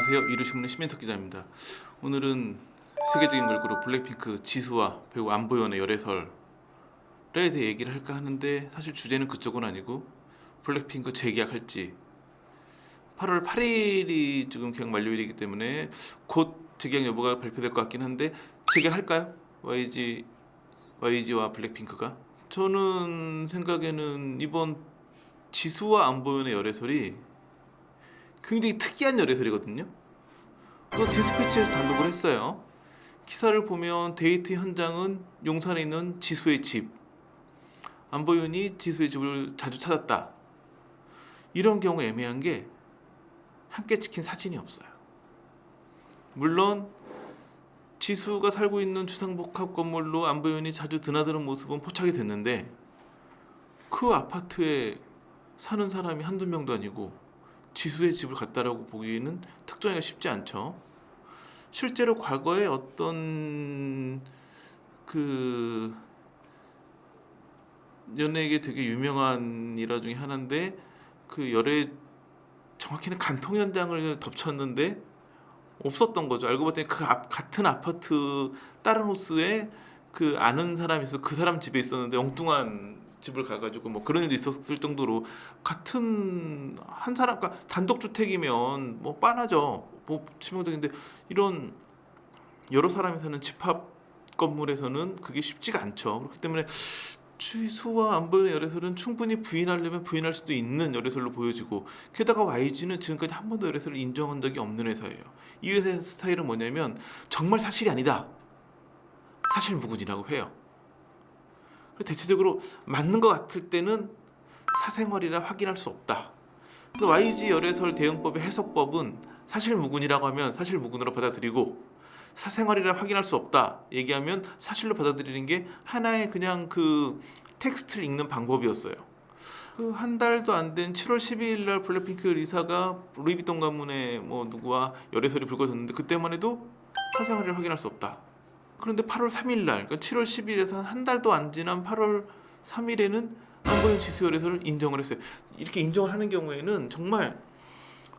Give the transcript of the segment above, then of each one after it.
안녕하세요. 이루신문의 신민석 기자입니다. 오늘은 세계적인 걸그룹 블랙핑크 지수와 배우 안보현의 열애설에 대해 얘기를 할까 하는데, 사실 주제는 그쪽은 아니고 블랙핑크 재계약할지, 8월 8일이 지금 계약 만료일이기 때문에 곧 재계약 여부가 발표될 것 같긴 한데, 재계약할까요? YG와 블랙핑크가? 저는 생각에는 이번 지수와 안보현의 열애설이 굉장히 특이한 열애설이거든요. 또 디스패치에서 단독을 했어요. 기사를 보면 데이트 현장은 용산에 있는 지수의 집, 안보윤이 지수의 집을 자주 찾았다. 이런 경우 애매한 게 함께 찍힌 사진이 없어요. 물론 지수가 살고 있는 주상복합 건물로 안보윤이 자주 드나드는 모습은 포착이 됐는데, 그 아파트에 사는 사람이 한두 명도 아니고 지수의 집을 갔다라고 보기에는 특정하기가 쉽지 않죠. 실제로 과거에 어떤 그 연예계 되게 유명한 일화 중에 하나인데, 그 열애 정확히는 간통 현장을 덮쳤는데 없었던 거죠. 알고 봤더니 같은 아파트 다른 호수에 그 아는 사람이 있어, 그 사람 집에 있었는데 엉뚱한 집을 가가지고 뭐 그런 일도 있었을 정도로, 같은 한 사람과 단독 주택이면 뭐 빤하죠. 뭐 치명적인데, 이런 여러 사람이 사는 집합 건물에서는 그게 쉽지가 않죠. 그렇기 때문에 취수와 안보현의 열애설은 충분히 부인하려면 부인할 수도 있는 열애설로 보여지고, 게다가 YG는 지금까지 한 번도 열애설을 인정한 적이 없는 회사예요. 이 회사의 스타일은 뭐냐면 정말 사실이 아니다, 사실 무근이라고 해요. 대체적으로 맞는 것 같을 때는 사생활이라 확인할 수 없다. 그래서 YG 열애설 대응법의 해석법은 사실 무근이라고 하면 사실 무근으로 받아들이고, 사생활이라 확인할 수 없다 얘기하면 사실로 받아들이는 게 하나의 그냥 그 텍스트를 읽는 방법이었어요. 그 한 달도 안 된 7월 12일 날 블랙핑크 리사가 루이비통 가문의 뭐 누구와 열애설이 불거졌는데, 그때만 해도 사생활을 확인할 수 없다. 그런데 8월 3일 날, 그러니까 7월 10일에서 한 달도 안 지난 8월 3일에는 안보현 지수 열애설을 인정을 했어요. 이렇게 인정을 하는 경우에는 정말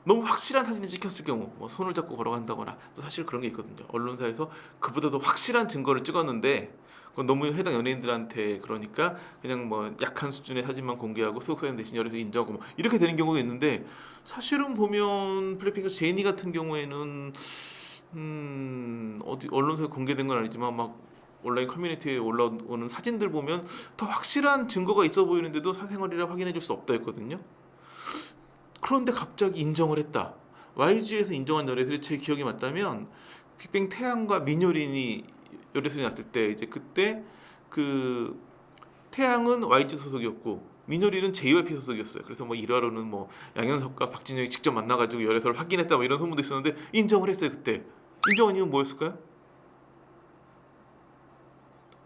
너무 확실한 사진이 찍혔을 경우, 뭐 손을 잡고 걸어간다거나, 사실 그런 게 있거든요. 언론사에서 그보다 더 확실한 증거를 찍었는데 그건 너무 해당 연예인들한테, 그러니까 그냥 뭐 약한 수준의 사진만 공개하고 소속사인 대신 열애설 인정하고 뭐 이렇게 되는 경우도 있는데, 사실은 보면 블랙핑크 제니 같은 경우에는 어디 언론사에 공개된 건 아니지만 막 온라인 커뮤니티에 올라오는 사진들 보면 더 확실한 증거가 있어 보이는데도 사생활이라 확인해 줄 수 없다 했거든요. 그런데 갑자기 인정을 했다. YG에서 인정한 열애설이 제 기억이 맞다면 빅뱅 태양과 민효린이 열애설이 났을 때, 이제 그때 그 태양은 YG 소속이었고 민효린은 JYP 소속이었어요. 그래서 뭐 일화로는 뭐 양현석과 박진영이 직접 만나가지고 열애설을 확인했다 뭐 이런 소문도 있었는데, 인정을 했어요. 그때 인정한 이유는 뭐였을까요?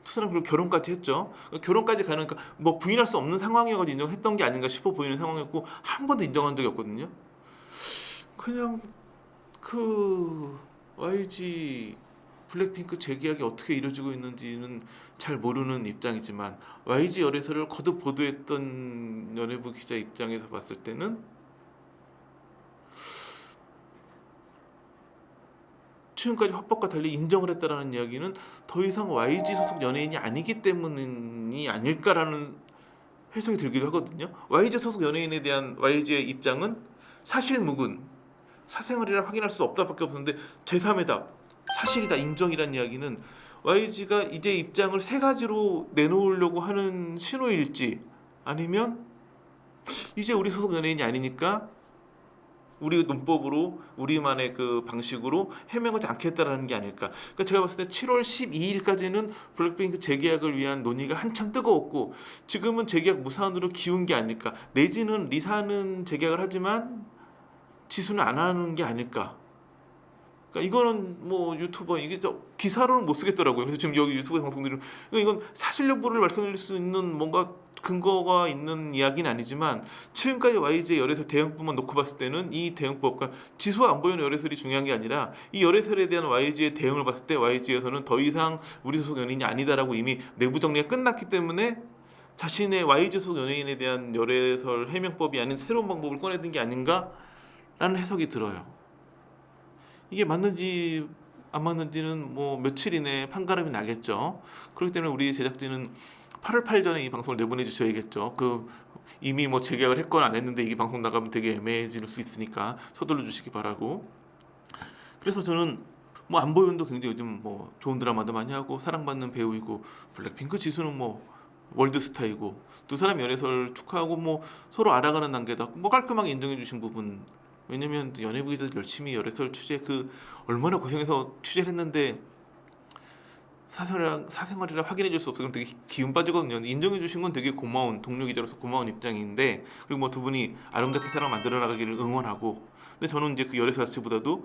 두 사람 그리고 결혼까지 했죠. 결혼까지 가는, 그러니까 뭐 부인할 수 없는 상황이어서 인정했던 게 아닌가 싶어 보이는 상황이었고, 한 번도 인정한 적이 없거든요. 그냥 그 YG 블랙핑크 재계약이 어떻게 이루어지고 있는지는 잘 모르는 입장이지만, YG 열애설을 거듭 보도했던 연예부 기자 입장에서 봤을 때는 지금까지 화법과 달리 인정을 했다라는 이야기는 더 이상 YG 소속 연예인이 아니기 때문이 아닐까라는 해석이 들기도 하거든요. YG 소속 연예인에 대한 YG의 입장은 사실 무근, 사생활이라 확인할 수 없다밖에 없었는데, 제3의 답, 사실이다, 인정이란 이야기는 YG가 이제 입장을 세 가지로 내놓으려고 하는 신호일지, 아니면 이제 우리 소속 연예인이 아니니까 우리 논법으로 우리만의 그 방식으로 해명하지 않겠다라는 게 아닐까. 그러니까 제가 봤을 때 7월 12일까지는 블랙핑크 재계약을 위한 논의가 한참 뜨거웠고, 지금은 재계약 무산으로 기운 게 아닐까. 내지는 리사는 재계약을 하지만 지수는 안 하는 게 아닐까. 그러니까 이거는 뭐 유튜버 이게 기사로는 못 쓰겠더라고요. 그래서 지금 여기 유튜브 방송들은, 이건 사실 여부를 말씀드릴 수 있는 뭔가 근거가 있는 이야기는 아니지만, 지금까지 YG의 열애설 대응법만 놓고 봤을 때는 이 대응법, 그러니까 지수와 안보현 열애설이 중요한 게 아니라 이 열애설에 대한 YG의 대응을 봤을 때 YG에서는 더 이상 우리 소속 연예인이 아니다라고 이미 내부 정리가 끝났기 때문에 자신의 YG 소속 연예인에 대한 열애설 해명법이 아닌 새로운 방법을 꺼내든 게 아닌가라는 해석이 들어요. 이게 맞는지 안 맞는지는 뭐 며칠 이내에 판가름이 나겠죠. 그렇기 때문에 우리 제작진은 8월 8일 전에 이 방송을 내보내 주셔야겠죠. 그 이미 뭐 재계약을 했거나 안 했는데 이게 방송 나가면 되게 애매해질 수 있으니까 서둘러 주시기 바라고. 그래서 저는 뭐 안보현도 굉장히 요즘 뭐 좋은 드라마도 많이 하고 사랑받는 배우이고, 블랙핑크 지수는 뭐 월드스타이고, 두 사람 연애설 축하하고 뭐 서로 알아가는 단계다 뭐 깔끔하게 인정해 주신 부분. 왜냐면 연예부 기자 열심히 열애설 취재 그 얼마나 고생해서 취재를 했는데 사생활이라 확인해 줄 수 없어. 그럼 되게 기운 빠지거든요. 인정해 주신 건 되게 고마운 동료 기자로서 고마운 입장인데, 그리고 뭐 두 분이 아름답게 사랑 만들어 나가기를 응원하고. 근데 저는 이제 그 열애설 자체보다도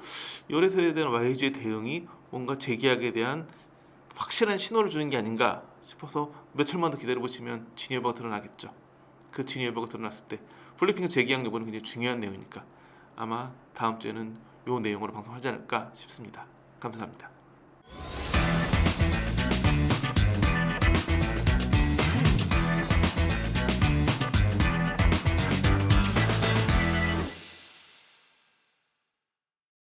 열애설에 대한 YG의 대응이 뭔가 재계약에 대한 확실한 신호를 주는 게 아닌가 싶어서 며칠만 더 기다려 보시면 진위 여부가 드러나겠죠. 그 진위 여부가 드러났을 때 블랙핑크 재계약 여부는 굉장히 중요한 내용이니까 아마 다음 주에는 이 내용으로 방송하지 않을까 싶습니다. 감사합니다.